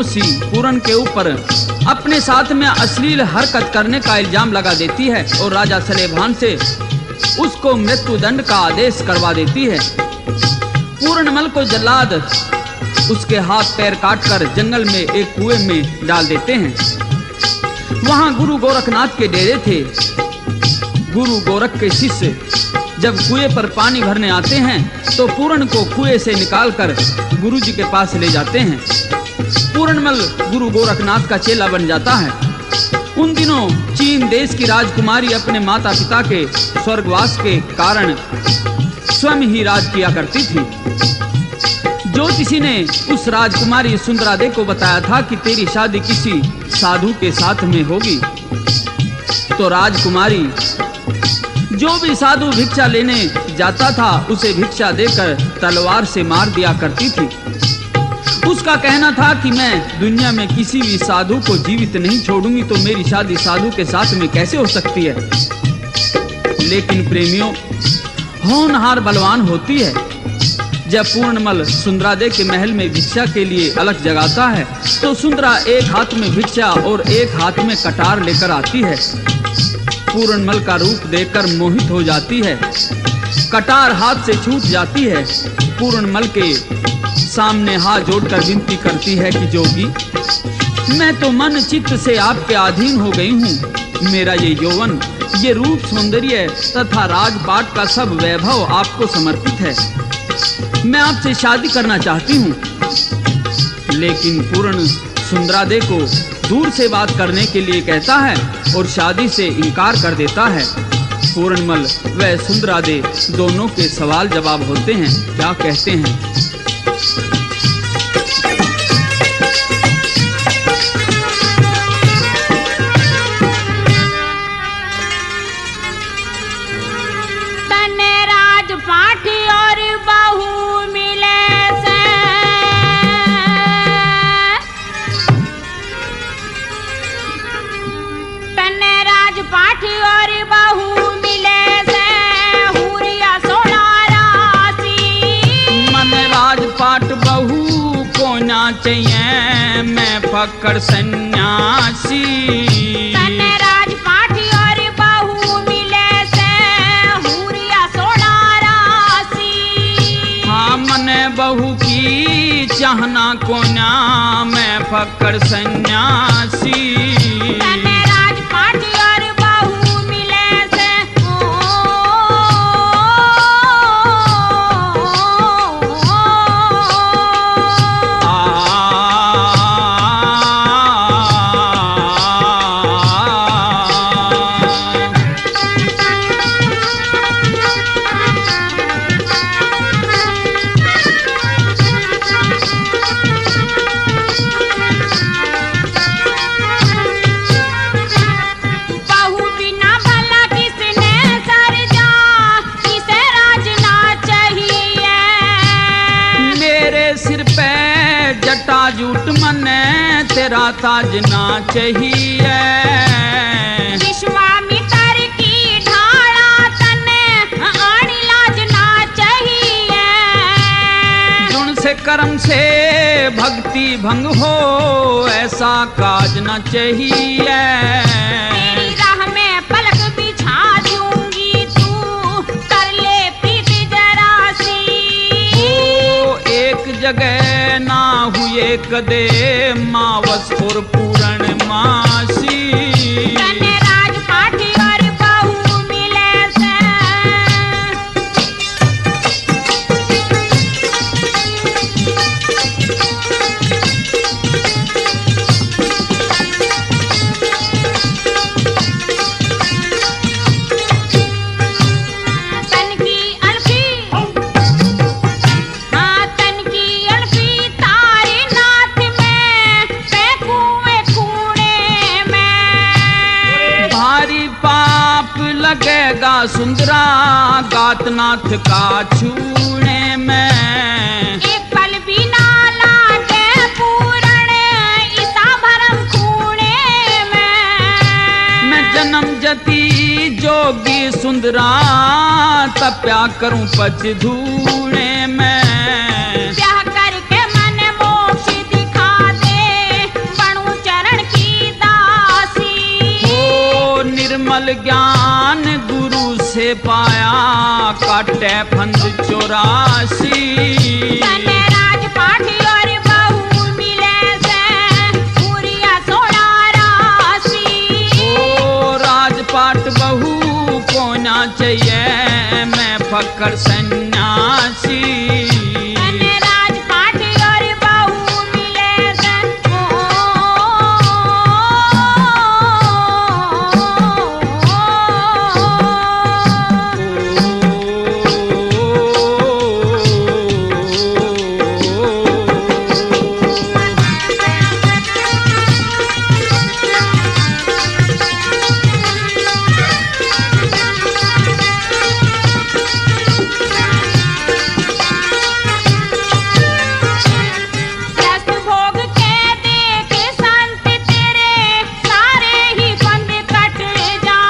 मौसी पूरन के ऊपर अपने साथ में अश्लील हरकत करने का इल्जाम लगा देती है और राजा सलेभान से उसको मृत्युदंड का आदेश करवा देती है। पूरनमल को जल्लाद उसके हाथ पैर काटकर जंगल में एक कुएं में डाल देते हैं। वहां गुरु गोरखनाथ के डेरे थे। गुरु गोरख के शिष्य जब कुएं पर पानी भरने आते हैं तो पूरन को कुएं से निकालकर गुरु जी के पास ले जाते हैं। पूरनमल गुरु गोरखनाथ का चेला बन जाता है। उन दिनों चीन देश की राजकुमारी अपने माता पिता के स्वर्गवास के कारण स्वयं ही राज किया करती थी। ज्योतिषी ने उस राजकुमारी सुंदरादे को बताया था कि तेरी शादी किसी साधु के साथ में होगी। तो राजकुमारी जो भी साधु भिक्षा लेने जाता था उसे भिक्षा देकर तलवार से मार दिया करती थी। उसका कहना था कि मैं दुनिया में किसी भी साधु को जीवित नहीं छोड़ूंगी, तो मेरी शादी साधु के साथ में कैसे हो सकती है। लेकिन प्रेमियों, होनहार बलवान होती है। जब पूर्णमल सुंदरादे के महल में भिक्षा के लिए अलग जगाता है तो सुंदरा एक हाथ में भिक्षा और एक हाथ में कटार लेकर आती है। पूर्णमल का रूप देखकर मोहित हो जाती है। कटार हाथ से छूट जाती है। पूर्णमल के सामने हाथ जोड़कर विनती करती है कि जोगी, मैं तो मन चित्त से आपके अधीन हो गई हूँ। मेरा ये यौवन, ये रूप, सौंदर्य तथा राजपाट का सब वैभव आपको समर्पित है। मैं आपसे शादी करना चाहती हूँ। लेकिन पूर्ण सुंदरादे को दूर से बात करने के लिए कहता है और शादी से इनकार कर देता है। पूर्णमल व सुंदरादे दोनों के सवाल जवाब होते हैं। क्या कहते हैं? चाहिए मैं फक्कर सन्यासी। तने राजपाट और बहू मिले से हुरिया सोना राशि। हाँ, मने बहू की चाहना को ना मैं फक्कर सन्यासी। जूट मने तेरा ताजना चाहिए। विश्वामित्र की ढाला तने आनी लाजना चाहिए। गुण से कर्म से भक्ति भंग हो ऐसा काज न चाहिए। तेरी राह में पलक बिछा दूंगी, तू कर ले प्रीत जरा सी। ओ एक जगह ना हुए कदे मावस और पूर्णमासी। तने राजपाट और बहू मिले से तन की अल्फी, हाँ तन की अल्फी तारे नाथ में फेंकूं कूड़े में। भारी पाप लगेगा सुंदरा गातनाथ का छूने में। एक पल भी ना लागे पूरण ईसा भरम खूने में। मैं जन्म जती जोगी सुंदरा तप्या करूं पच धूणे में। ब्याह करके मन मोक्ष दिखा दे बल ज्ञान गुरु से पाया, काटे फंद 84। तने राजपाट और बहू मिले से पूरिया 16 राशि। ओ राजपाट बहू कोना चाहिए, मैं फकर सन्यासी। तने राजपाट और बहू मिले से दस्त भोग के देख संत तेरे सारे ही फंद कट जा।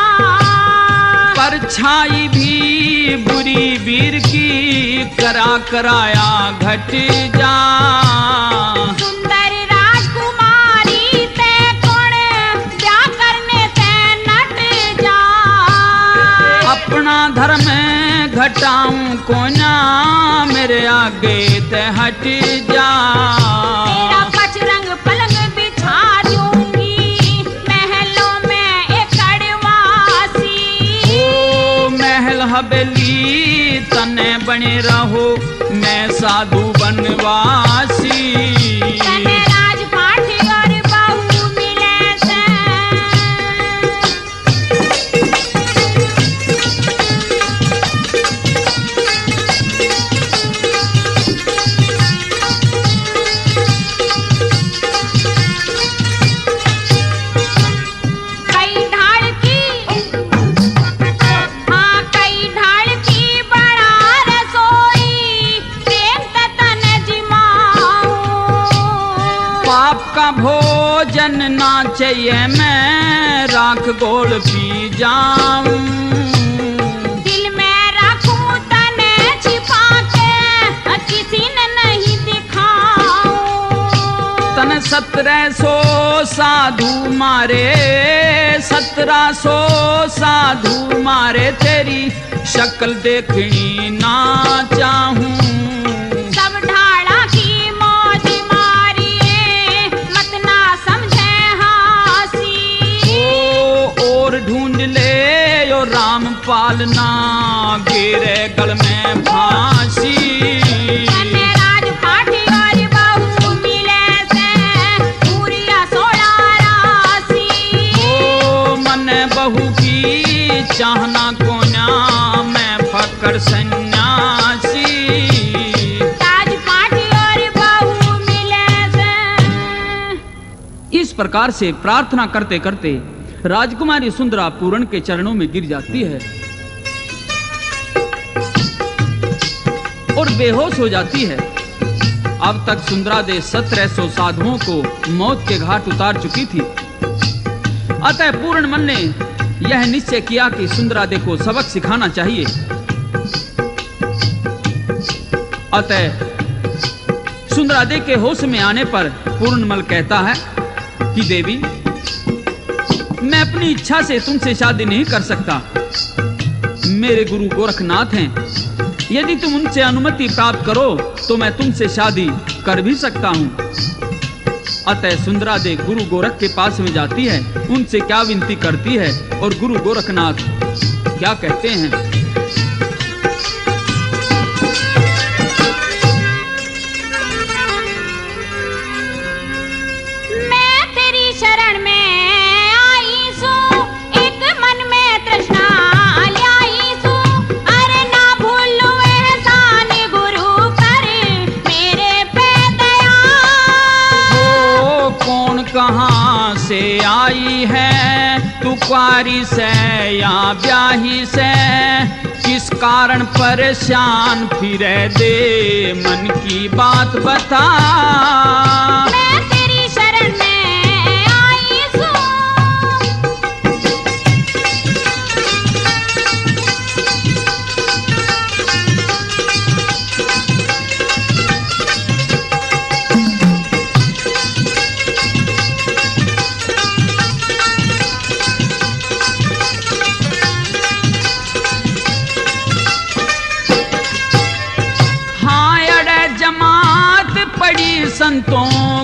परछाई भी बुरी वीर की, कराया घट जा। सुंदर राजकुमारी ते कौन ब्याह करने ते नट जा। अपना धर्म घटाऊं कोना, मेरे आगे ते हट जा। तेरा पचरंग पलंग बिछा दूंगी, महलों में एकड़ वासी। ओ महल हवेली तने बने रहो, मैं साधु बनवासी। तने राजपाट और बहू मिले से कई ढाल की, हाँ कई ढाल की बड़ा रसोई, प्रेम तन जिमाऊं। पाप का भोजन ना चाहिए, मैं राख गोल पी जाऊं। दिल में रखूं तने छिपा के, किसी ने नहीं दिखाऊं। तन 1700 साधु मारे, 1700 साधु मारे, तेरी शक्ल देखनी ना चाहूं। सब ढाला की मौज मारिए, मत ना समझे हासी। और ढूंढ ले यो राम पालना, गिरे गल में फांसी। तने राजपाट और बहू मिले से पूरिया 16 राशि। ओ मन बहू की चाहना कोना, मैं फकर सन्यासी। राजपाट और बहू मिले से। इस प्रकार से प्रार्थना करते करते राजकुमारी सुंदरा पूरण के चरणों में गिर जाती है और बेहोश हो जाती है। अब तक सुंदरा दे 1700 साधुओं को मौत के घाट उतार चुकी थी। अतः पूर्ण मन ने यह निश्चय किया कि सुंदरा दे को सबक सिखाना चाहिए। अतः सुंदरा दे के होश में आने पर पूर्णमल कहता है कि देवी, मैं अपनी इच्छा से तुमसे शादी नहीं कर सकता। मेरे गुरु गोरखनाथ हैं, यदि तुम उनसे अनुमति प्राप्त करो तो मैं तुमसे शादी कर भी सकता हूं। अतः सुंदरा दे गुरु गोरख के पास में जाती है, उनसे क्या विनती करती है और गुरु गोरखनाथ क्या कहते हैं। मैं तेरी शरण में आई सू, एक मन में तृष्णा लाई सू। अरे ना भूलूं एहसान गुरु कर, मेरे पे दया। ओ कौन कहाँ से आई है, तू कुआरी से या ब्याही से, किस कारण परेशान फिरे दे, मन की बात बता। मैं तेरी शरण में आई सू।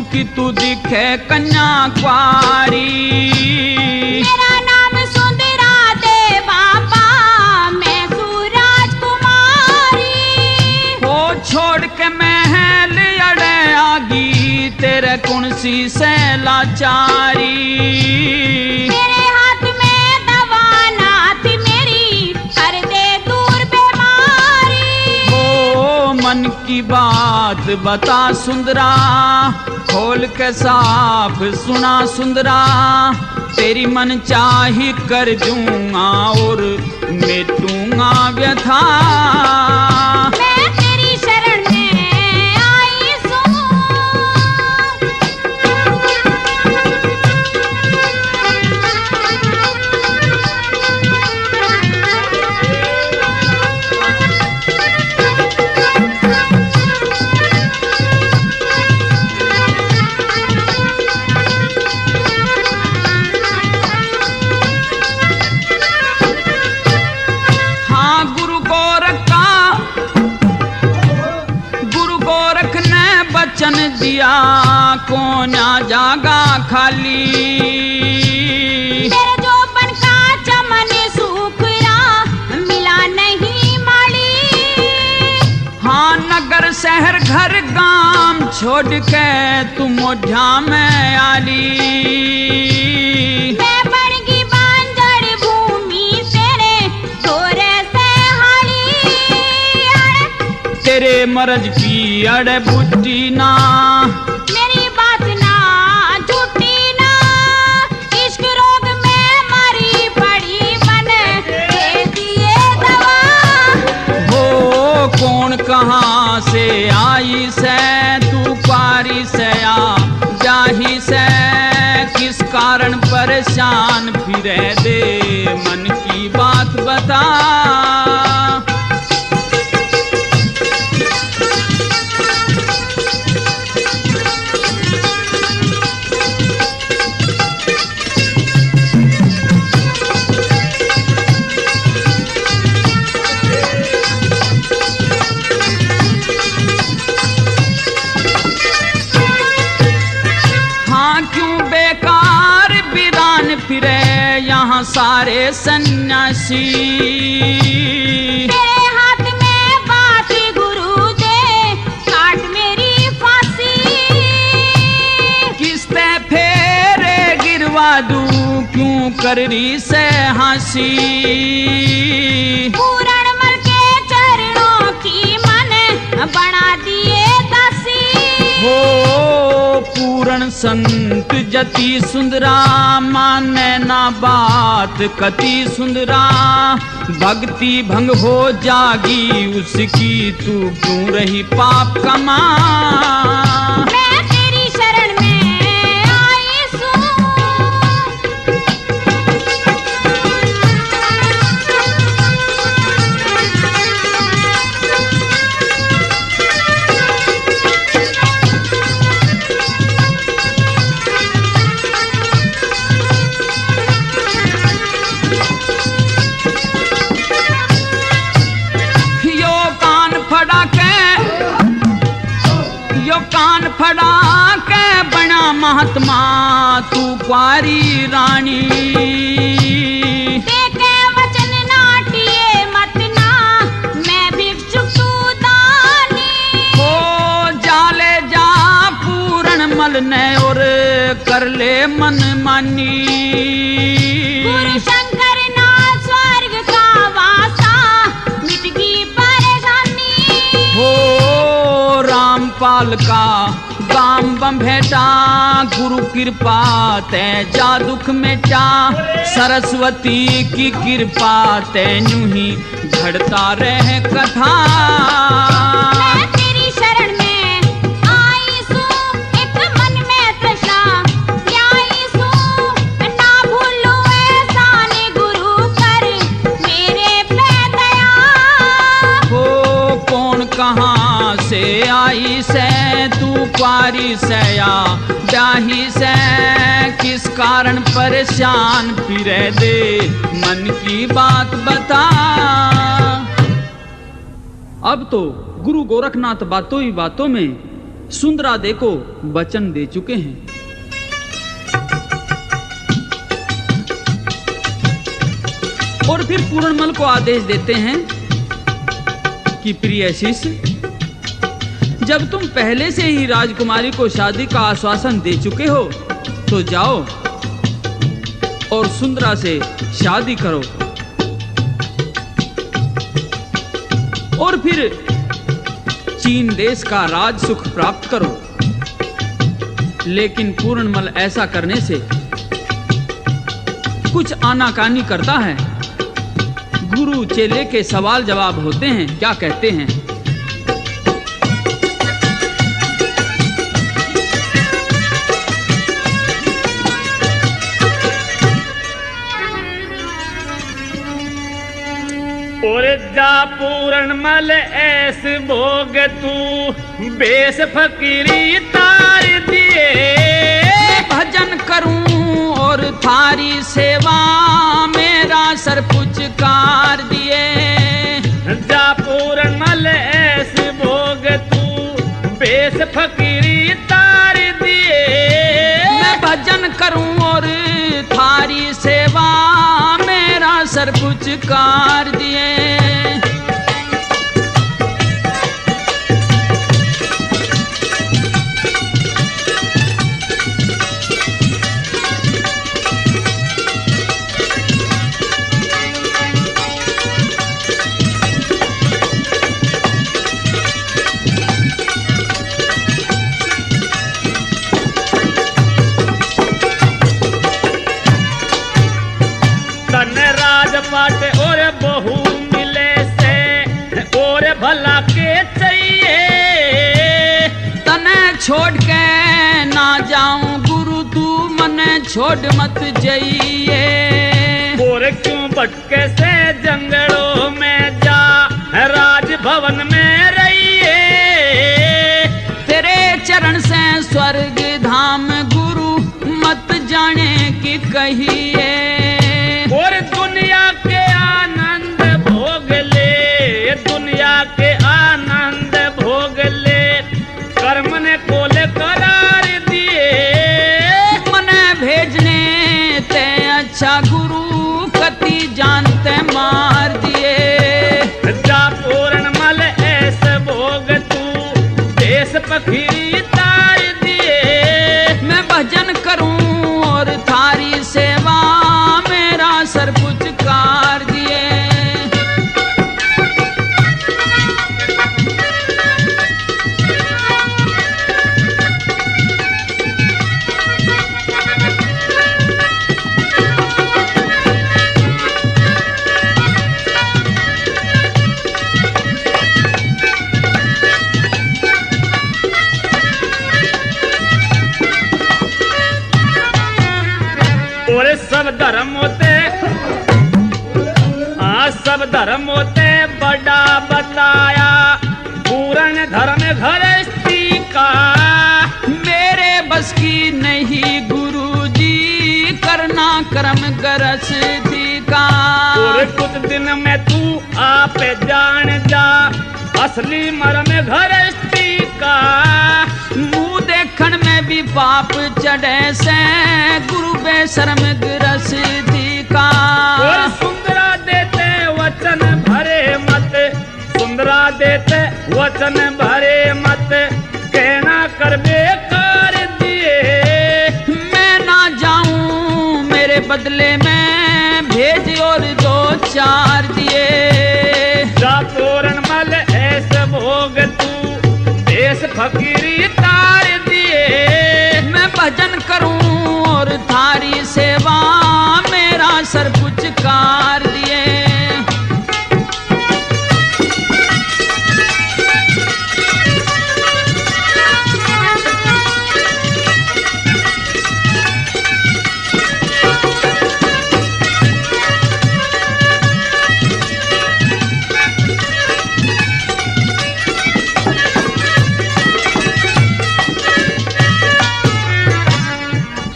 कि तू दिखे कन्या कुआरी। मेरा नाम सुंदरा दे बाबा, मैं सूरजकुमारी। हो छोड़ के महल अड़े आगी, तेरे कुणसी से लाचारी। मेरे हाथ में दवा ना थी मेरी, कर दे दूर बीमारी। हो मन की बात बता सुंदरा, खोल के साफ सुना सुंदरा। तेरी मन चाही कर दूंगा और मिटूंगा व्यथा। मैं तेरी शरण में आई हाँ गुरु गोरख ने वचन दिया, कोना जागा खाली। मेरे जोबन का चमन सूखरा, मिला नहीं माली। हाँ नगर शहर घर गांव छोड़ के तू मोढ़ा में आली। मैं बन गई बांजर भूमि तेरे तोरे से हाली। तेरे मरज की अड़ बुट्टी ना, मेरी बात ना झूठी ना, इश्क रोग में मरी पड़ी बन दे दिए दवा। हो कौन कहाँ से आई से तू पारी से आ जाही से। किस कारण परेशान फिरे दे, मन की बात बता। हाँ क्यों बेकार वीरान फिरे यहाँ सारे सन्यासी। तेरे हाथ में बात गुरु दे, काट मेरी फांसी। किस्ते फेरे गिरवा दूं, क्यों कर रही से हंसी। पूरण मल के चरणों की मन बना दिए दासी। हो पूर्ण संत जति सुंदरा, माने ना बात कति सुंदरा। भक्ति भंग हो जागी उसकी, तू क्यों रही पाप कमा। मैं तेरी शरण में आई कान फड़ा के बना महात्मा, तू कुआरी रानी। देखे वचन नाटिए मत ना, मैं भिक्षुक तू दानी। हो जाले जा पूरण मल ने और कर ले मन मानी। गुरु शंकर ना स्वर्ग का वासा, मिट गई परेशानी। हो रामपाल का गाम बम भेटा, गुरु कृपा ते जा दुख मेटा। सरस्वती की कृपा ते यूं ही घड़ता रहे कथा। मैं तेरी शरण में आई सू, एक मन में तृष्णा ल्याई सू। ना भूलूं एहसान गुरु कर मेरे पे दया। हो कौन कहाँ से आई से तू कुआरी से या ब्याही से। किस कारण परेशान फिरे दे, मन की बात बता। अब तो गुरु गोरखनाथ बातों ही बातों में सुंदरा दे को वचन दे चुके हैं। और फिर पूर्णमल को आदेश देते हैं कि प्रिय शिष्य, जब तुम पहले से ही राजकुमारी को शादी का आश्वासन दे चुके हो तो जाओ और सुंदरा से शादी करो और फिर चीन देश का राज सुख प्राप्त करो। लेकिन पूर्णमल ऐसा करने से कुछ आनाकानी करता है। गुरु चेले के सवाल जवाब होते हैं। क्या कहते हैं? और जा पूर्णमल ऐस भोग तू बेस फकीरी तार दिए, भजन करूं और थारी सेवा मेरा सर पुचकार दिए। जा पूर्णमल ऐस भोग तू बेस फकीरी तार दिए, मैं भजन करूं और थारी सेवा मेरा सर पुचकार दिए। राजपाट और बहू मिले से और भला के चाहिए, तने छोड़ के ना जाऊं गुरु तू मने छोड़ मत जाइए। और क्यों भटके से जंगलों में जा राजभवन में रहिए, तेरे चरण से स्वर्ग धाम गुरु मत जाने की कहिए। और दुनिया के आनंद भोग ले, दुनिया के आनंद भोग ले, कर्म ने कोले करार दिए, मने भेजने ते अच्छा गुरु कति जानते मार दिए। जा पूर्णमल ऐसे भोग तू देश फकीरी तार दिए, मैं भजन करूं और थारी सेवा मेरा सर पुचकार दिए। और सब धर्म होते, सब धर्म होते बड़ा बताया, पूर्ण धर्म गृहस्थी का मेरे बस की नहीं गुरु जी करना कर्म गृहस्थी का। और कुछ दिन में तू आप जान जा असली मर्म गृहस्थी का, मुंह देखन में भी पाप चढ़े से गुरु बेशर्म गृहस्थी का। और सुंदरा देते वचन भरे मत, सुंदरा देते वचन भरे मत, कहना कर बेकार दिए, मैं ना जाऊं मेरे बदले में भेज और दो चार दिए। जा पूर्णमल ऐसे भोग तू देश फकीरी तार दिए, मैं भजन करूं और थारी सेवा मेरा सर पुचकार दिए।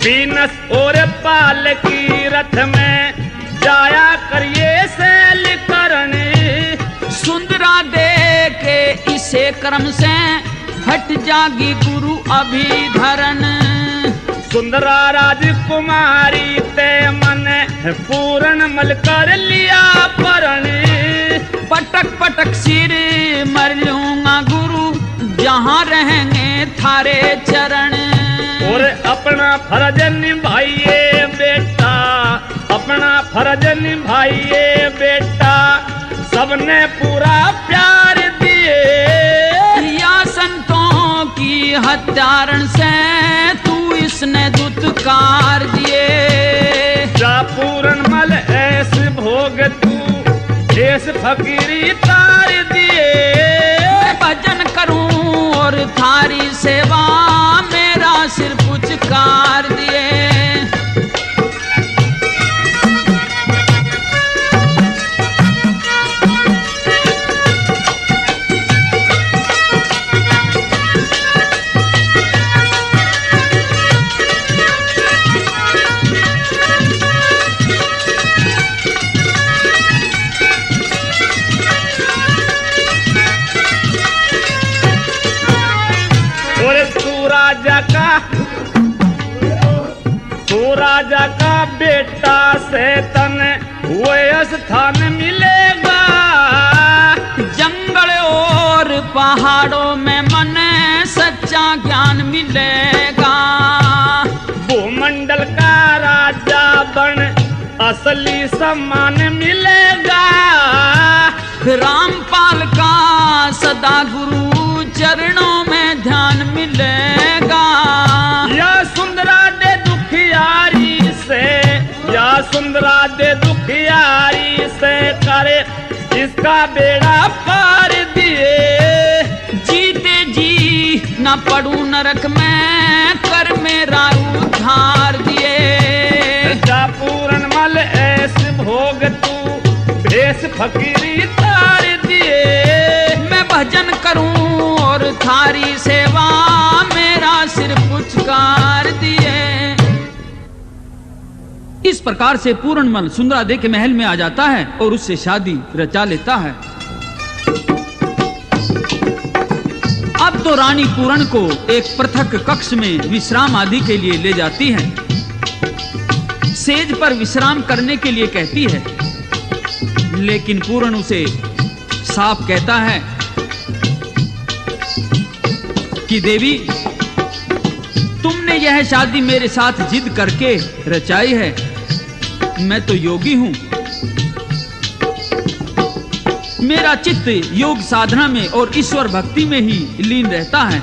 पीनस और पाल की रथ में जाया करिए सैल करने, सुंदरा दे के इसे कर्म से हट जागी गुरु अभिधरण। सुंदरा राजकुमारी ते मन पूर्ण मल कर लिया परण। पटक पटक सिर मर लूंगा गुरु, जहाँ रहेंगे थारे चरण। और अपना फर्ज निभाइए बेटा, अपना फर्ज निभाइए बेटा, सबने पूरा प्यार दिए। या संतों की हत्यारण से तू इसने दुत्कार दिए। जा पूर्ण मल ऐसे भोग तू देश फकीरी तार दिए। मैं भजन करूं और थारी सेवा, मेरा सिर पुचकार दिए। तू राजा का बेटा से तने वो स्थान मिलेगा। जंगल और पहाड़ों में मन सच्चा ज्ञान मिलेगा। भूमंडल का राजा बन असली सम्मान मिलेगा। रामपाल का सदा गुरु चरणों में ध्यान मिलेगा। या सुंदरा दे दुखियारी से, या सुंदरा दे दुखियारी से करे इसका बेड़ा पार दिए। जीते जी न पड़ू नरक में, कर मेरा उद्धार दिए। जा पूर्ण मल ऐसे भोग तू भेष फकीरी तार दिए। मैं भजन करूं और थारी सेवा, मेरा सिर पुचकार दिए। इस प्रकार से पूर्णमल सुंदरादे के महल में आ जाता है और उससे शादी रचा लेता है। अब तो रानी पूरण को एक पृथक कक्ष में विश्राम आदि के लिए ले जाती है। सेज पर विश्राम करने के लिए कहती है, लेकिन पूरण उसे साफ कहता है कि देवी, तुमने यह शादी मेरे साथ जिद करके रचाई है। मैं तो योगी हूं, मेरा चित्त योग साधना में और ईश्वर भक्ति में ही लीन रहता है।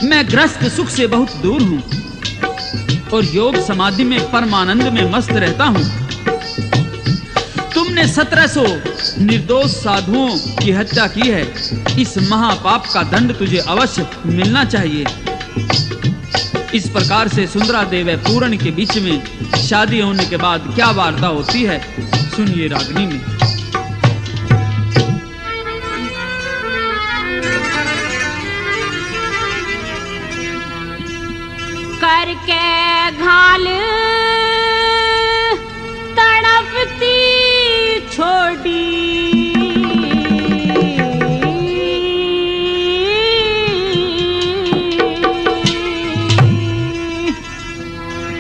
मैं ग्रस्त सुख से बहुत दूर हूं और योग समाधि में परमानंद में मस्त रहता हूं। तुमने 1700 निर्दोष साधुओं की हत्या की है। इस महापाप का दंड तुझे अवश्य मिलना चाहिए। इस प्रकार से सुंदरादेव पूरण के बीच में शादी होने के बाद क्या वार्ता होती है, सुनिए रागनी में। करके घाल तड़पती छोड़ी,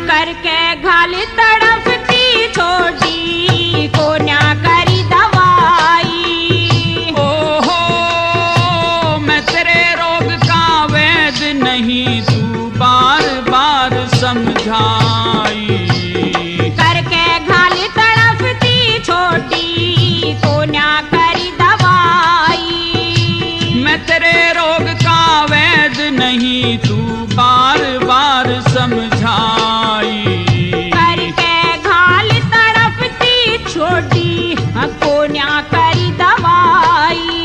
करके घाल तड़पती छोड़ी, को न्या करी दवाई। ओहो, मैं तेरे रोग का वैद नहीं, तू बार बार समझाई। करके घाल तड़पती छोटी, को न्या करी दवाई। मैं तेरे रोग का वैद नहीं, तू बार बार समझाई। करके घाल तड़पती छोटी, को न्या करी दवाई।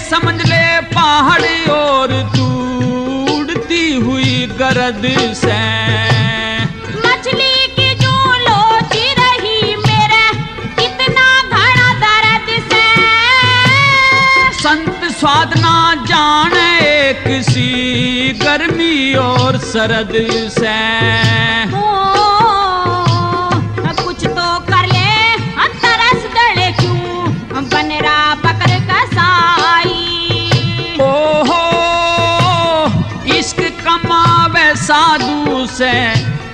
समझ ले पहाड़ और तू सरद से। मछली की जो लोची रही मेरे कितना घड़ा दर्द से। संत स्वाद ना जाने किसी गर्मी और सरद से। कुछ तो कर ले तरस डले क्यों बनरा पकड़ कसाई। ओहो इश्क कमावे साधु से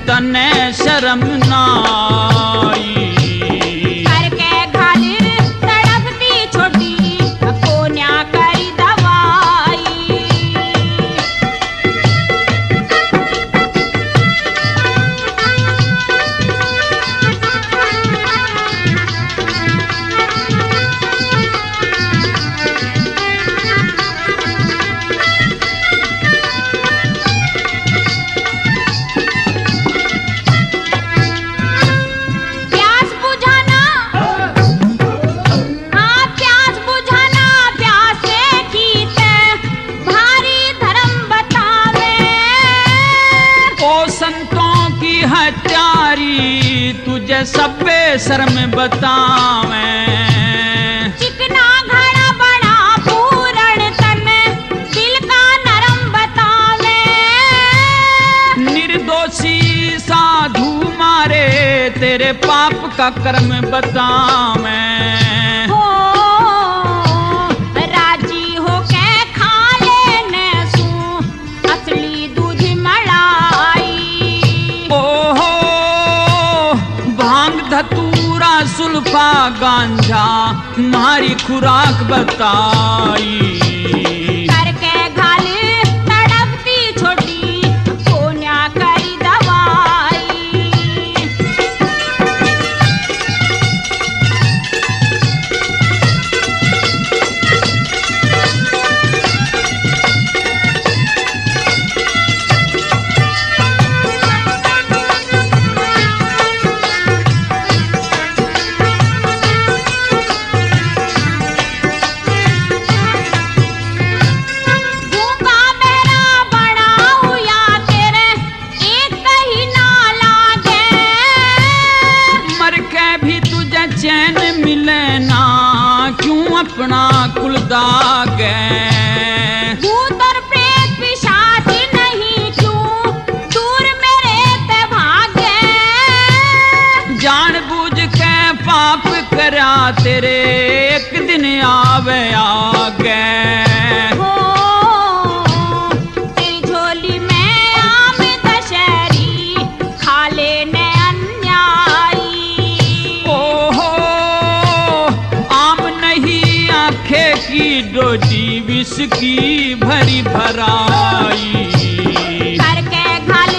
तने शर्म नाई। करके घालिर तड़पती छोटी कोन्या करी दवाई। प्यास बुझाना हाँ प्यास बुझाना प्यासे कीते भारी धर्म बतावे। ओ संतों की हत्यारी तुझे सब्बे शर्म बतावे। चिकना घड़ा बड़ा पूरण तन दिल का नरम बतावे। निर्दोषी साधु मारे तेरे पाप का कर्म बतावे। हो राजी हो के खा लेने सू असली दूध मलाई। ओहो भांग धतूरा सुल्फा गांजा मारी खुराक बताई। करके घाल तड़पती छोटी कोन्या करी दवाई। भूखा मेरा बड़ा हुआ तेरे एक ही ना लागे। मर के भी तुझे चैन मिले ना क्यों अपना कुल दागे। भूत और प्रेत पिशाच नहीं क्यों दूर मेरे ते भागे। जानबूझ के पाप करा तेरे एक दिन आवे आगे। हो तेरी झोली में आम दशहरी खा लेने अन्यायी। ओहो आम नहीं आंखें की डोजी विष की भरी भराई। करके घाल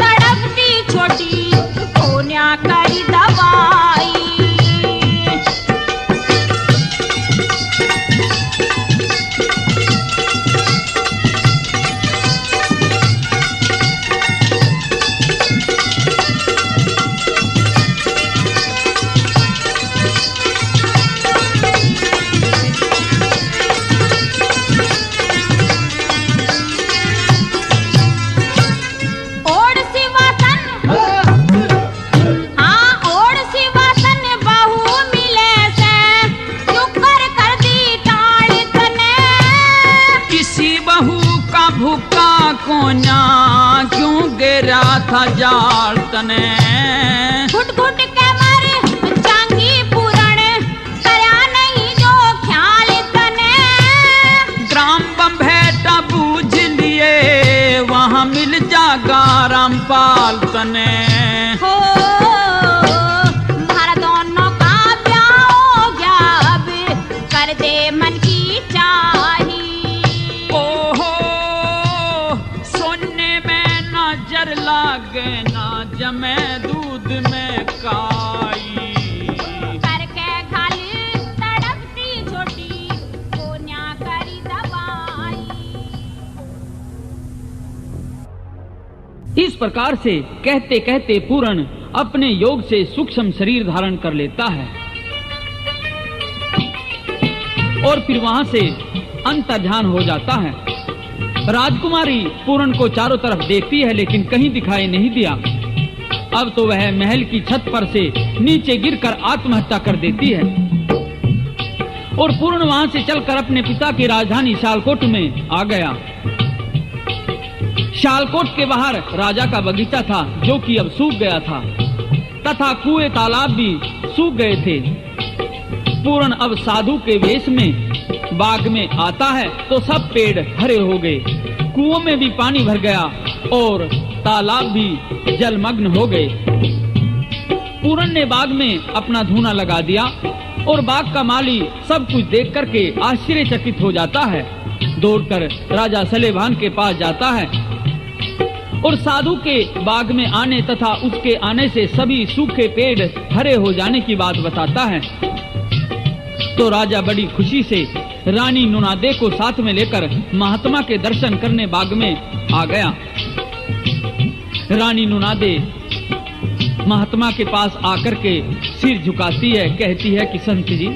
तड़पती छोटी कोन्या करी दवाई। ओढ़ सिवासन हाँ ओढ़ सिवासन बहू मिले से चुकर कर दी टाड़ तने। किसी बहू का भूखा कोना क्यों गिरा था जाल तने। घुट घुट के मर चांगी पूरण करया नहीं जो ख्याल तने। ग्राम बम्भेटा बूझ लिए वहाँ मिल जागा रामपाल तने। हो हमारा दोनों का ब्याह हो गया अब कर दे मन की चाही। ओहो सोने में नजर लागे ना जमे दूध में काई। करके घाल तड़पती छोटी कोन्या करी दवाई। इस प्रकार से कहते कहते पूर्ण अपने योग से सूक्ष्म शरीर धारण कर लेता है और फिर वहां से अंतर्ध्यान हो जाता है। राजकुमारी पूरन को चारों तरफ देखती है लेकिन कहीं दिखाई नहीं दिया। अब तो वह महल की छत पर से नीचे गिरकर आत्महत्या कर देती है और पूर्ण वहां से चलकर अपने पिता की राजधानी शालकोट में आ गया। शालकोट के बाहर राजा का बगीचा था जो कि अब सूख गया था तथा कुएं तालाब भी सूख गए थे। पूर्ण अब साधु के वेश में बाग में आता है तो सब पेड़ हरे हो गए, कुओं में भी पानी भर गया और तालाब भी जलमग्न हो गए। पूरन ने बाग में अपना धूना लगा दिया और बाग का माली सब कुछ देख करके आश्चर्यचकित हो जाता है। दौड़कर राजा सलेभान के पास जाता है और साधु के बाग में आने तथा उसके आने से सभी सूखे पेड़ हरे हो जाने की बात बताता है। तो राजा बड़ी खुशी से रानी नुनादे को साथ में लेकर महात्मा के दर्शन करने बाग में आ गया। रानी नुनादे महात्मा के पास आकर के सिर झुकाती है, कहती है कि संत जी,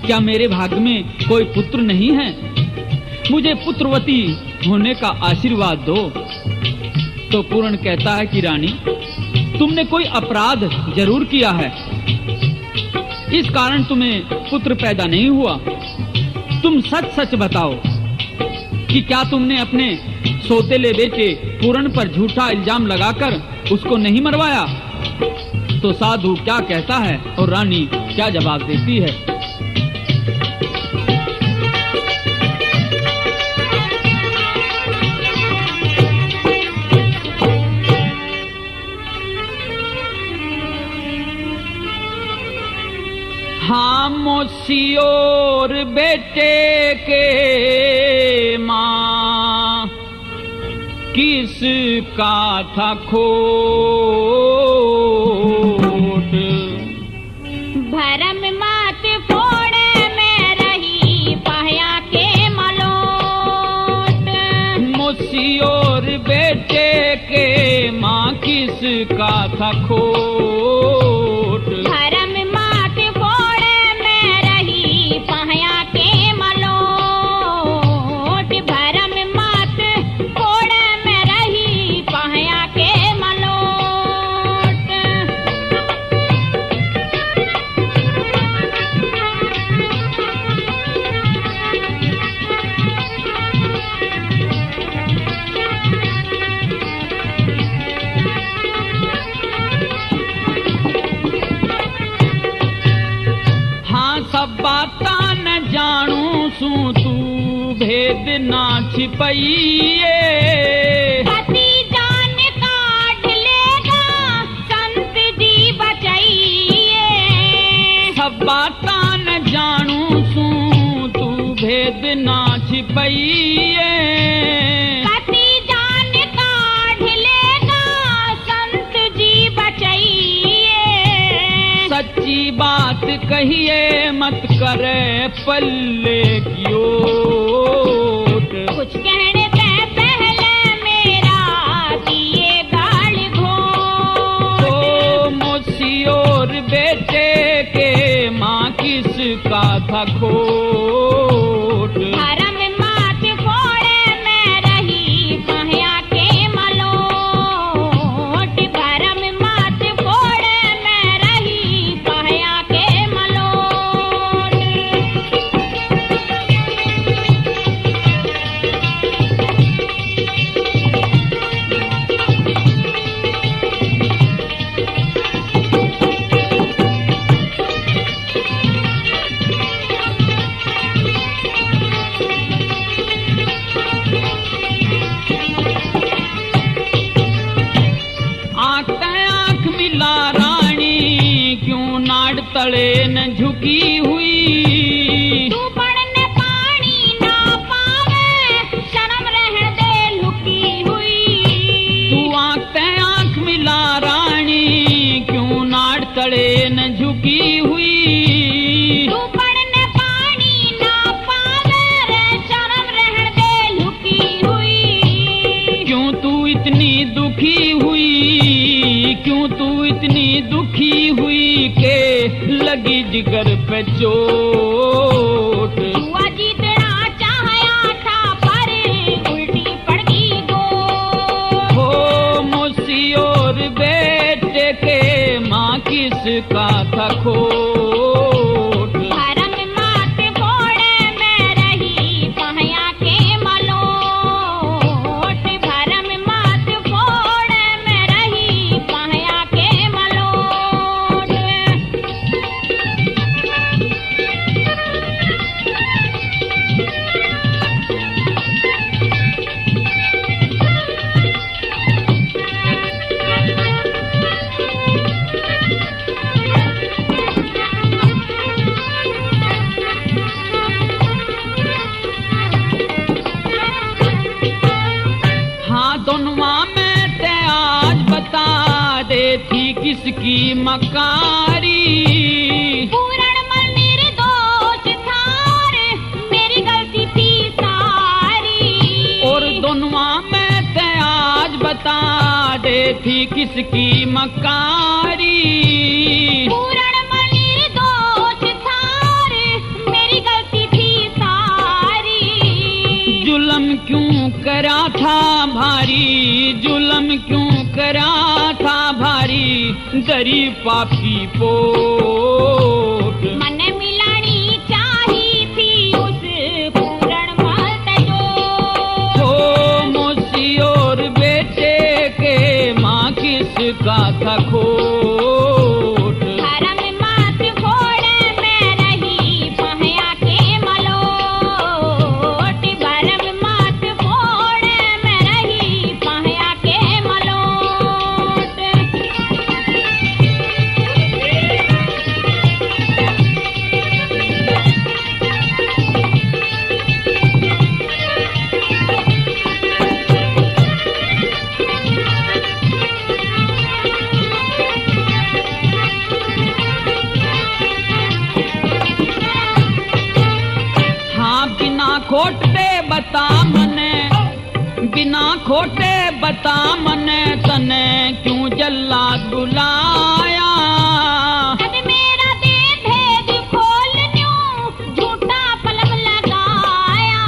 क्या मेरे भाग्य में कोई पुत्र नहीं है? मुझे पुत्रवती होने का आशीर्वाद दो। तो पूर्ण कहता है कि रानी, तुमने कोई अपराध जरूर किया है, इस कारण तुम्हें पुत्र पैदा नहीं हुआ। तुम सच सच बताओ कि क्या तुमने अपने सौतेले बेटे पूर्ण पर झूठा इल्जाम लगाकर उसको नहीं मरवाया? तो साधु क्या कहता है और रानी क्या जवाब देती है? हाँ मोसियोर बेटे के माँ किसका था खोट, भरम मत फोड़े में रही पहया के मलोट। मोसियोर बेटे के माँ किसका था खोट, भरम मत फोड़े में रही पहया के मलोट। भरम मत फोड़े में रही पहया के मलोट। हाँ सब बाता न जानू सू तू भेद ना छिपइए। पति जान काढ़ लेगा संत जी बचाइए। सब बाता न जानू सू तू भेद ना छिपइए। पति जान काढ़ लेगा संत जी बचाइए। सच्ची बात कहिए मत करे पल्ले की ओट। कुछ कहने से पहले मेरा दिए गाल घोट। तो मोसियोर बेटे के माँ किसका था खोट, भरम मत फोड़े में रही पहया के मलोट। भरम मत फोड़े में रही पहया के मलोट। आंख आंख मिला रानी क्यों नाड़ तले न झुकी हुई। तू पड़ने पानी ना पावे शर्म रहने दे लुकी हुई। तू आंख मिला रानी क्यों नाड़ तले न झुकी हुई। तू पड़ने पानी ना पावे रे शर्म रहने दे लुकी हुई। क्यों तू इतनी दुखी हुई, क्यों तू इतनी दुखी हुई के लगी जिगर पे चोट। जुआ जीतना चाहया था पर किसका था खोट। भरम मात फोड़े में रही पहया के मलोट। भरम मात फोड़े में रही पहया के मलोट। हाँ दोनवा में ते आज बता दे थी किसकी मकारी। पूरण मन निर्दोष थार मेरी गलती थी सारी। और दोनवा में ते आज बता दे थी किसकी मकारी। पूरण मन निर्दोष थार मेरी गलती थी सारी। जुल्म क्यों करा था भारी, जुल्म क्यों करा था भारी, दरी पापी पोट। मन मिलानी चाही थी उस पूरण मत जो। हो मोसी और बेटे के माँ किसका था खोट। भरम मात फोड़े में रही पहया के मलोट। भरम मात फोड़े में रही पहया के मलोट। हाँ बिना खोटे बता मने, बिना खोटे बता मने तने क्यों जल्लाद बुलाया। अब मेरा दे भेद खोल न्यूं झूठा पलम लगाया।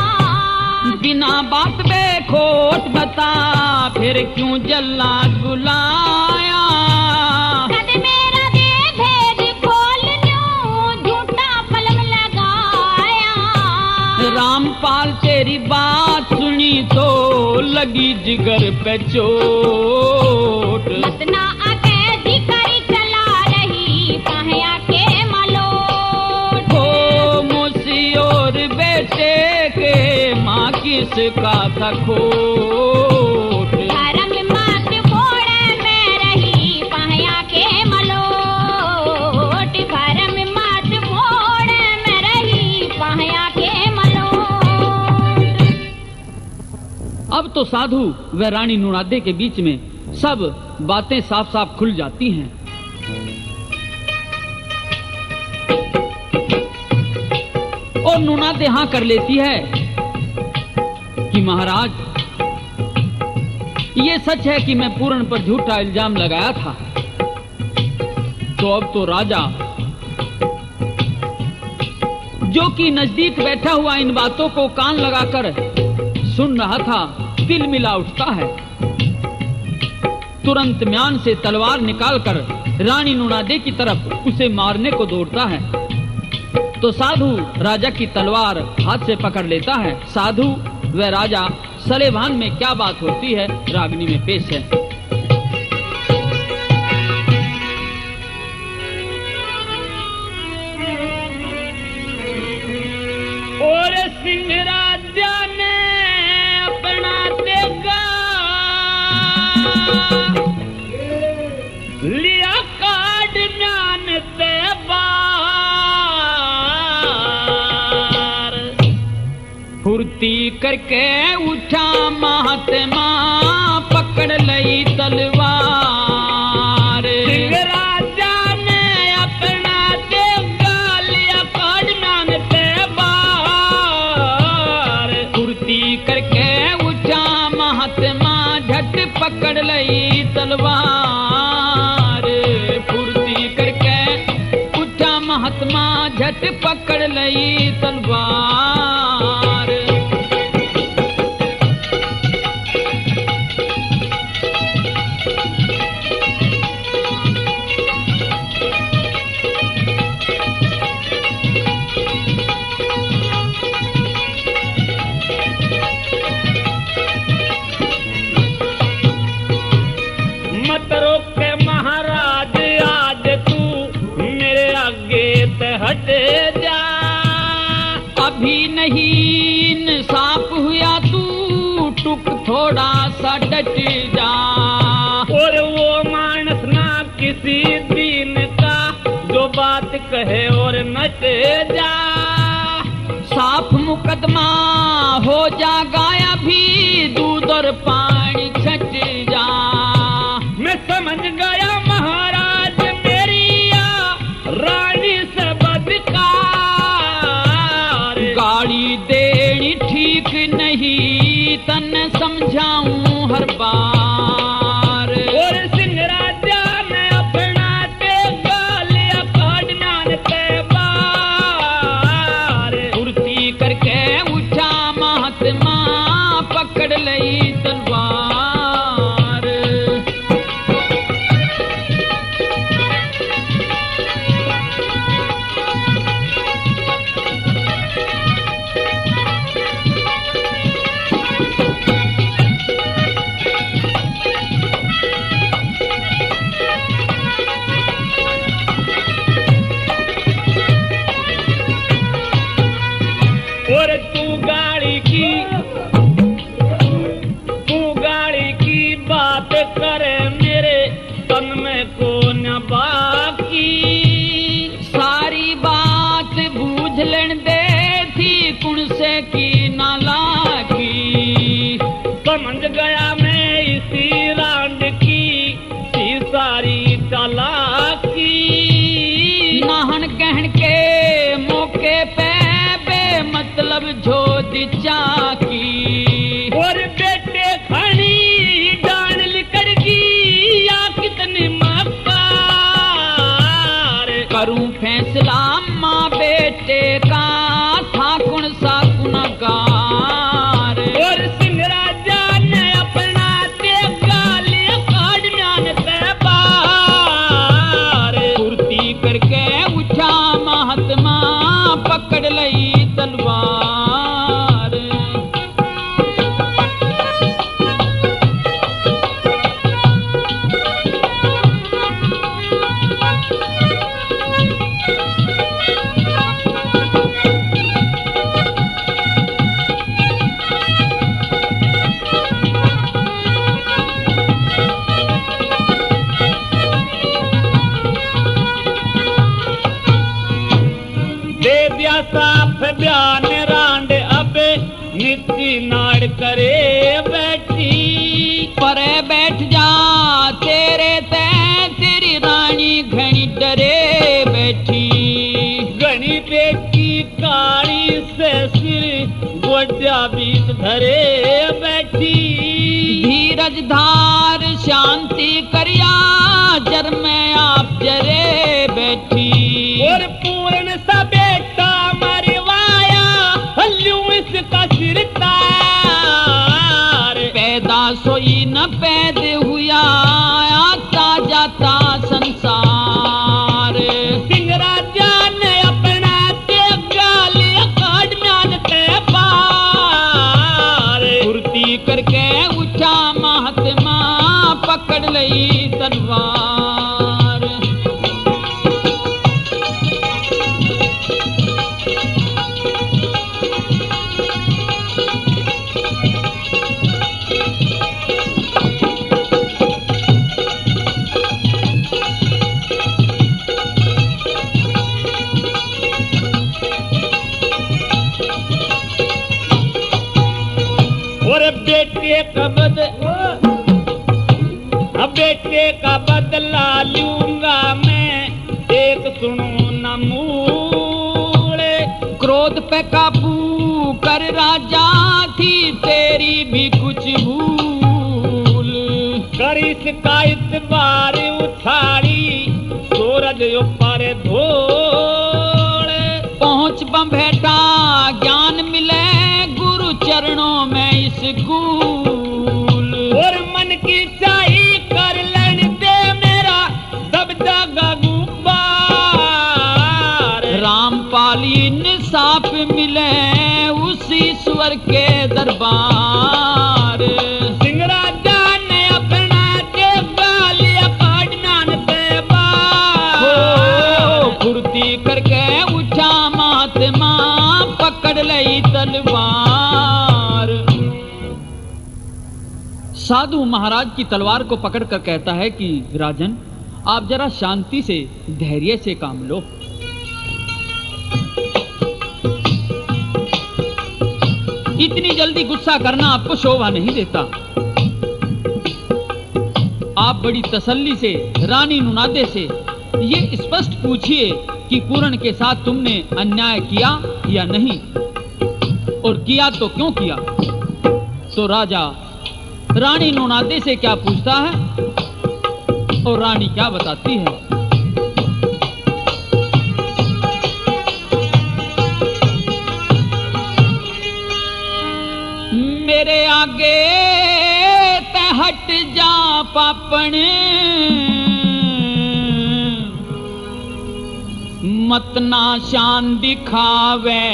बिना बात बे खोट बता फिर क्यों जल्लाद बुलाया। अब मेरा दे भेद खोल न्यूं झूठा पलम लगाया। रामपाल तेरी बात सुनी तो लगी जिगर पे चोट। मत ना आके जिक्र चला रही पहया के मलोट। हो मोसी और बेटे के माँ किसका था खोट। भरम मात फोड़े में रही पहया के मलोट। भरम मात फोड़े में रही पहया के मलोट। अब तो साधु व रानी नुनादे के बीच में सब बातें साफ साफ खुल जाती हैं। और नुनादे हाँ कर लेती है कि महाराज ये सच है कि मैं पूरण पर झूठा इल्जाम लगाया था। तो अब तो राजा जो कि नजदीक बैठा हुआ इन बातों को कान लगाकर सुन रहा था, तिल मिला उठता है। तुरंत म्यान से तलवार निकालकर रानी नुनादे की तरफ उसे मारने को दौड़ता है। तो साधु राजा की तलवार हाथ से पकड़ लेता है। साधु व राजा सलेभान में क्या बात होती है रागनी में पेश है। और सिंह राजा ने अपना देगा लिया काट ज्ञान ते बार। फुर्ती करके उठा महात्मा पकड़ लई तलवार। सिंह राजा ने अपना देगा लिया काट ज्ञान ते बार। फुर्ती करके उठा महात्मा झट पकड़ लई तलवार। फुर्ती करके उठा महात्मा झट पकड़ लई तलवार। नहीं इंसाफ हुआ तू टुक थोड़ा सा डट जा। और वो मानस ना किसी दिन का जो बात कहे और नट जा। साफ मुकदमा हो जागा अभी दूध और पानी छट जा। मैं समझ गया महाराज मेरी रानी से बदकार। गाली देनी ठीक नहीं तन समझाऊं हर बार। और सिंह राजा ने अपना ते गालिया काटना ते बार। फुर्ती करके उठा महात्मा पकड़ लई तलवार। और तू गाड़ी की बात करे मेरे तन में को न बाकी। सारी बात बूझ लेन दे थी कुण से की नाला की। समझ गया मैं इसी रांड की सी सारी चालाकी। नाहन कहन के मौके पे मतलब झोद चाकी। और बेटे खानी डांड लिकड़गी या कितनी मक्कार। करूं फैसला माँ बेटे का था कौन सा गुनहगार। और सिंह राजा ने अपना ते गालिया काटना ते बार। फुर्ती करके उठा महात्मा पकड़ लई तलवार। दे दिया साफ बयान रांड अब नीति नाड़ करे बैठी। परे बैठ जा तेरे ते तेरी रानी घनी डरे बैठी। गणी बेटी काली से सिर गोड्या बीत धरे बैठी। धीरज धार शांति करिया जर में आप जरे बैठी। और पूर्ण सा बेटा मरवाया हल्लू इसका सिर तार। पैदा सोई न पैद हुआ आता जाता संसार। सिंह राजा ने अपना ते गालिया काटना ते बार। फुर्ती करके उठा महात्मा पकड़ लई तलवार। बेटे का बदला लूंगा मैं एक सुनो न मूले। क्रोध पे काबू कर राजा थी तेरी भी कुछ भूल। कर इसका इतबार उछाड़ी सूरज ऊपर धोले। पहुंच बंभेटा ज्ञान मिले गुरु चरणों में इसकूल। और मन की चाही कर लेने दे मेरा दब जागा गुब्बार। रामपाली इंसाफ मिले उस ईश्वर के दरबार। सिंह राजा ने अपना के गालिया काटना ते बार। फुर्ती करके उठा महात्मा पकड़ लई तलवार। साधु महाराज की तलवार को पकड़कर कहता है कि राजन, आप जरा शांति से, धैर्य से काम लो। इतनी जल्दी गुस्सा करना आपको शोभा नहीं देता। आप बड़ी तसल्ली से रानी नुनादे से ये स्पष्ट पूछिए कि पूरण के साथ तुमने अन्याय किया या नहीं, और किया तो क्यों किया। तो राजा रानी नुनादे से क्या पूछता है और रानी क्या बताती है। मेरे आगे ते हट जा पापण, मत ना शान दिखावे।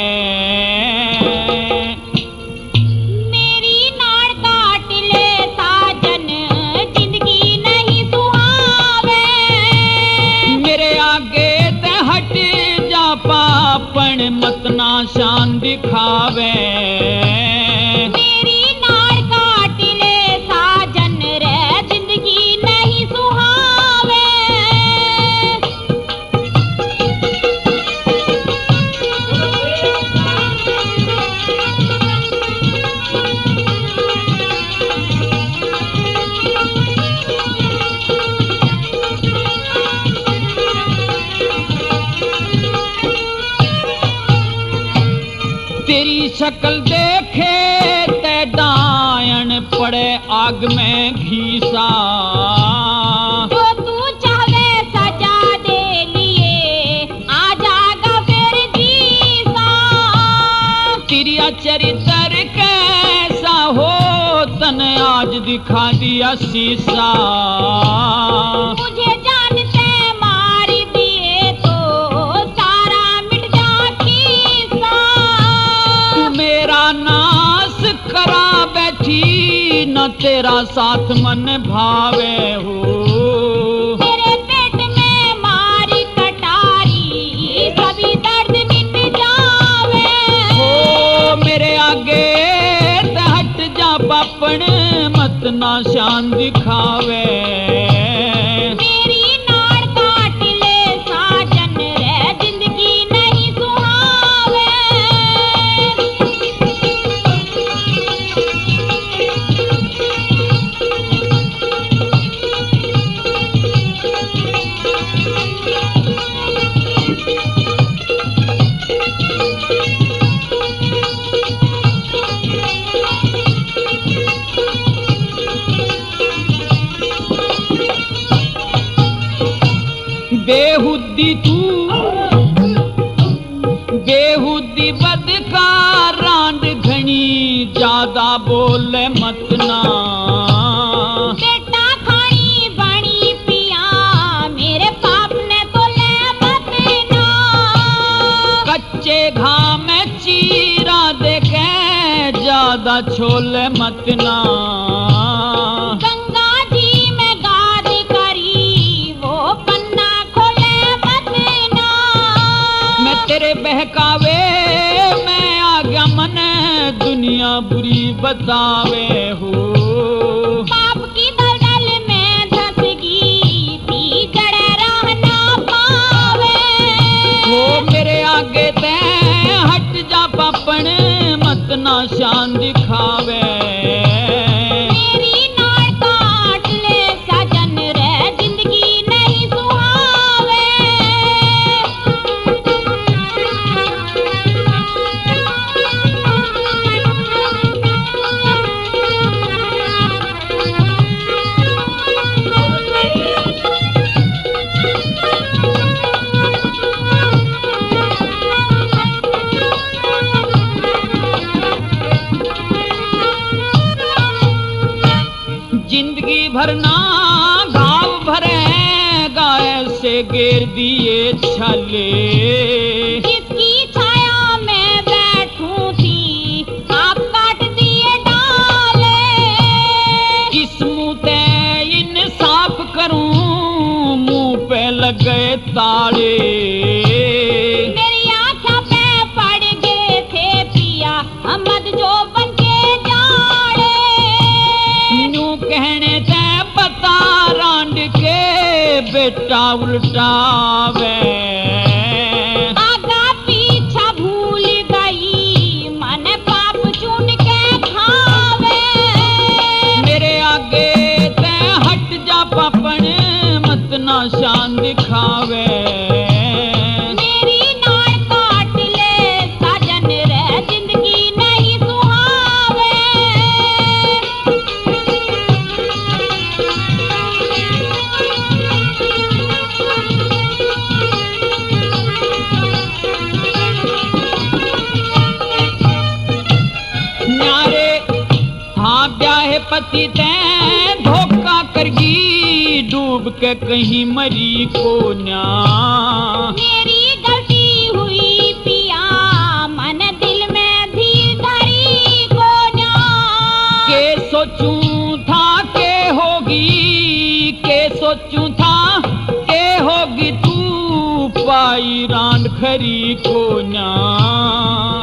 मेरी नाड़ काट ले साजन, जिंदगी नहीं सुहावे। मेरे आगे ते हट जा पापण, मत ना शान दिखावे। मेरी नाड़ काट ले साजन रे, जिंदगी नहीं सुहावे। तेरी शक्ल देखे ते डायन पड़े आग में घीसा। जो तू चाहे सजा दे लिए, आ जागा फिर जीसा। तेरा चरित्र कैसा हो, तने आज दिखा दिया शीशा। मुझे जान से मार दिए तो सारा मिट जा खीसा। तू मेरा नाश करा बैठी, न तेरा साथ मन भावे हो। तेरे पेट में मारी कटारी, सभी दर्द मिट जावे। ओ मेरे आगे ते हट जा पापण, मत ना शान दिखावे। मेरी नाड़ काट ले साजन रे, जिंदगी नहीं सुहावे। बेहुदी तू बेहुदी बदकार रांड घनी, ज्यादा बोले मत ना। बेटा खानी बनी पिया, मेरे बाप ने तो ले मत ना। कच्चे घाव में चीरा देखे, ज्यादा छोले मत ना। गंगा जी में गाद करी, वो पन्ना खोले मत ना। मैं तेरे बहकावे मैं आ गया मन, दुनिया बुरी बतावे हो। पाप की दलदल में धस गई थी, जड़े राह ना पावे। हो मेरे आगे ते हट जा पापण, मत ना शान दिखावे। मेरी नाड़ काट ले साजन रे, जिंदगी नहीं सुहावे। जिंदगी भरना घाव भरे, गाय से घेर दिए छले। जिसकी छाया में बैठूं थी, आप काट दिए डाले। किस मुंह ते इंसाफ करूं, मुंह पे लग गए ताले। मेरी आँखों पे पड़ गए थे पिया, अहमद जो बन के जाड़े। न्यू उल्टावे। आगा पीछा भूल गई मन पाप चुन के खावे। मेरे आगे ते हट जा पापन मत ना शान दिखावे। मेरी नाड़ काट ले साजन रे जिंदगी नहीं सुहावे। न्यारे हाँ ब्याहे पति ते धोखा करगी डूब के कहीं मरी को न्या। मेरी गलती हुई पिया मन दिल में भी धरी को ना। के सोचूं था के होगी, के सोचूं था के होगी तू पाई रान खरी को न्या।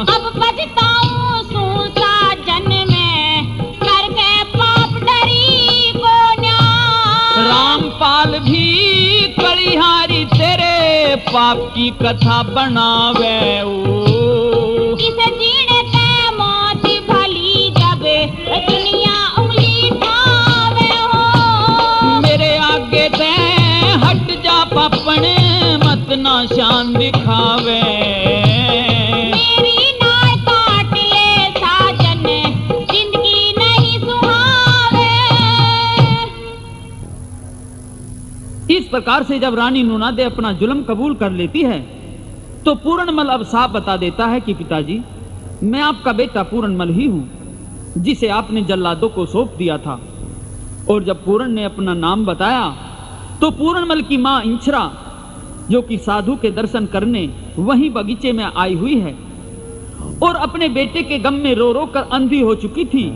अब बजताऊं सू साजन में करके पाप डरी को ना। रामपाल भी कलिहारी तेरे पाप की कथा बनावे ओ। इसे जीने ते मौत भली जब दुनिया उंगली ठावे हो। मेरे आगे ते हट जा पापन मत ना शान दिखावे। मेरी नाड़ काट ले साजन जिंदगी नहीं सुहावे। इस प्रकार से जब रानी नूनादे अपना जुल्म कबूल कर लेती है तो पूरनमल अब साफ बता देता है कि पिताजी, मैं आपका बेटा पूरनमल ही हूं जिसे आपने जल्लादों को सौंप दिया था। और जब पूरन ने अपना नाम बताया तो पूरनमल की मां इंचरा, जो कि साधु के दर्शन करने वहीं बगीचे में आई हुई है और अपने बेटे के गम में रो रो कर अंधी हो चुकी थी,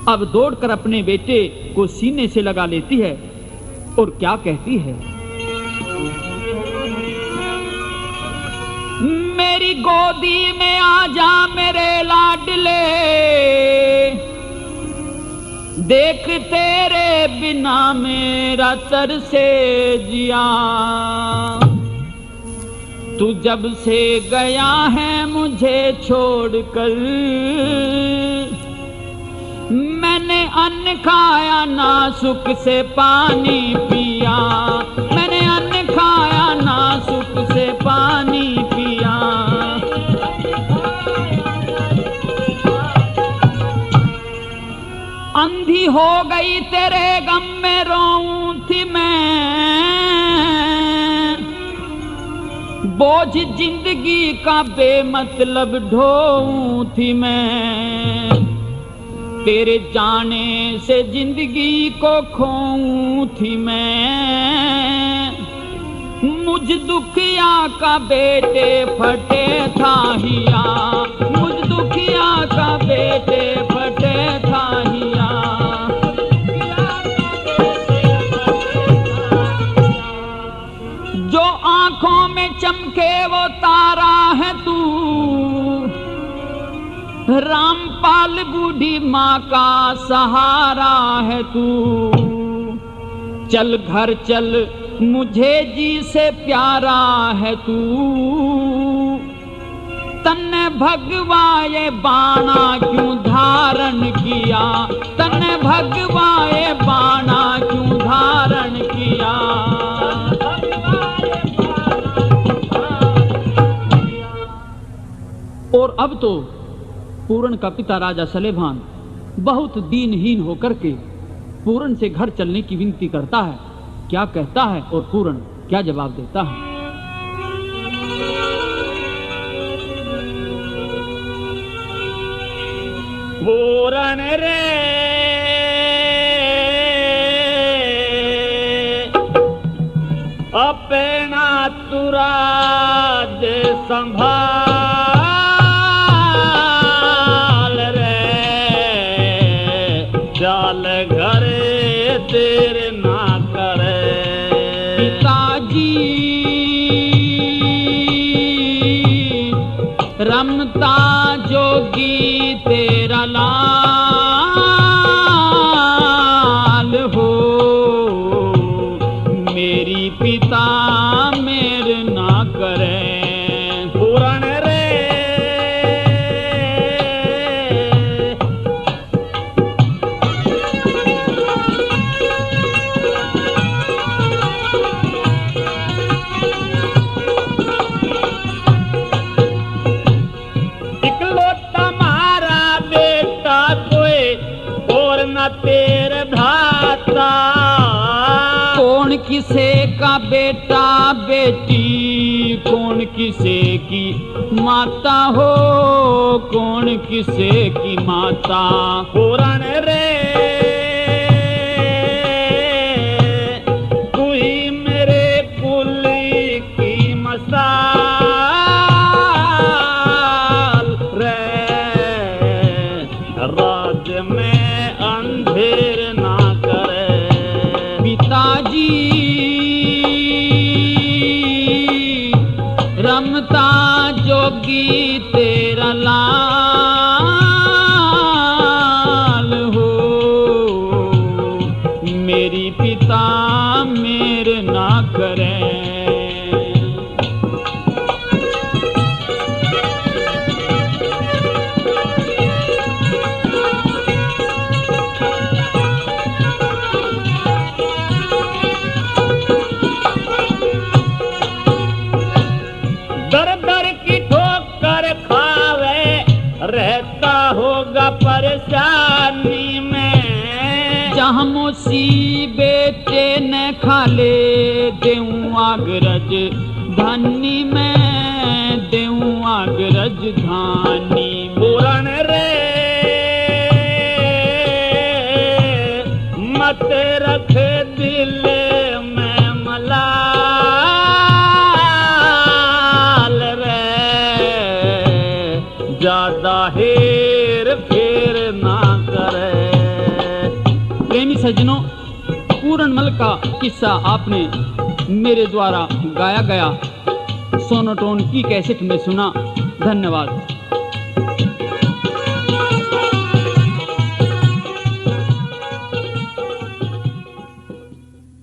अब दौड़कर अपने बेटे को सीने से लगा लेती है और क्या कहती है। मेरी गोदी में आ जा मेरे लाडले, देख तेरे बिना मेरा तरसे जिया। तू जब से गया है मुझे छोड़कर, मैंने अन्न खाया ना सुख से पानी पिया। मैंने अन्न खाया ना सुख से पानी पिया। अंधी हो गई तेरे गम में रोऊं थी मैं, बोझ जिंदगी का बेमतलब ढोऊं थी मैं। तेरे जाने से जिंदगी को खोऊं थी मैं। मुझ दुखिया का बेटे फटे था हिया, मुझ दुखिया का बेटे फटे था हिया। जो आंखों में चमके वो तारा है तू, रामपाल बूढ़ी माँ का सहारा है तू। चल घर चल मुझे जी से प्यारा है तू। तन्ने भगवाए बाणा क्यों धारण किया, तन्ने भगवाए बाणा क्यों धारण किया। और अब तो पूरन का पिता राजा सलेभान बहुत दीनहीन होकर के पूरन से घर चलने की विनती करता है। क्या कहता है और पूरन क्या जवाब देता है। पूरन रे अपना तुराज संभाल रे, चाल घरे तेरे ना करे। पिताजी रमता जोगी तेरा लाल हो, मेरी पिता मेर ना करे। पूरण रे इकलौता मारा बेटा कोई और न तेरे भ्राता। कौन किसे का बेटा बेटी, कौन किसे की माता हो, कौन किसे की माता। पूरण रे तू ही मेरे कुल की मसाल रे। राज्य में अंधेर ना करे। पिताजी रमता जोगी तेरा लाल हो, मेरी पिता मेर ना करे। दर दर की ठोकर खावे रहता होगा परेशानी में। जहाँ मोसी बेटे न खाले देऊँ आगरज धानी में, देऊँ आगरज धानी। पूरण रे मत रख दिल में मलाल रे। ज्यादा हेर फेर ना करे। प्रेमी सज्जनों, पूरनमल का किस्सा आपने मेरे द्वारा गाया गया सोनोटोन की कैसेट में सुना। धन्यवाद।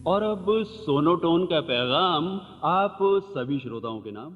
और अब सोनोटोन का पैगाम आप सभी श्रोताओं के नाम।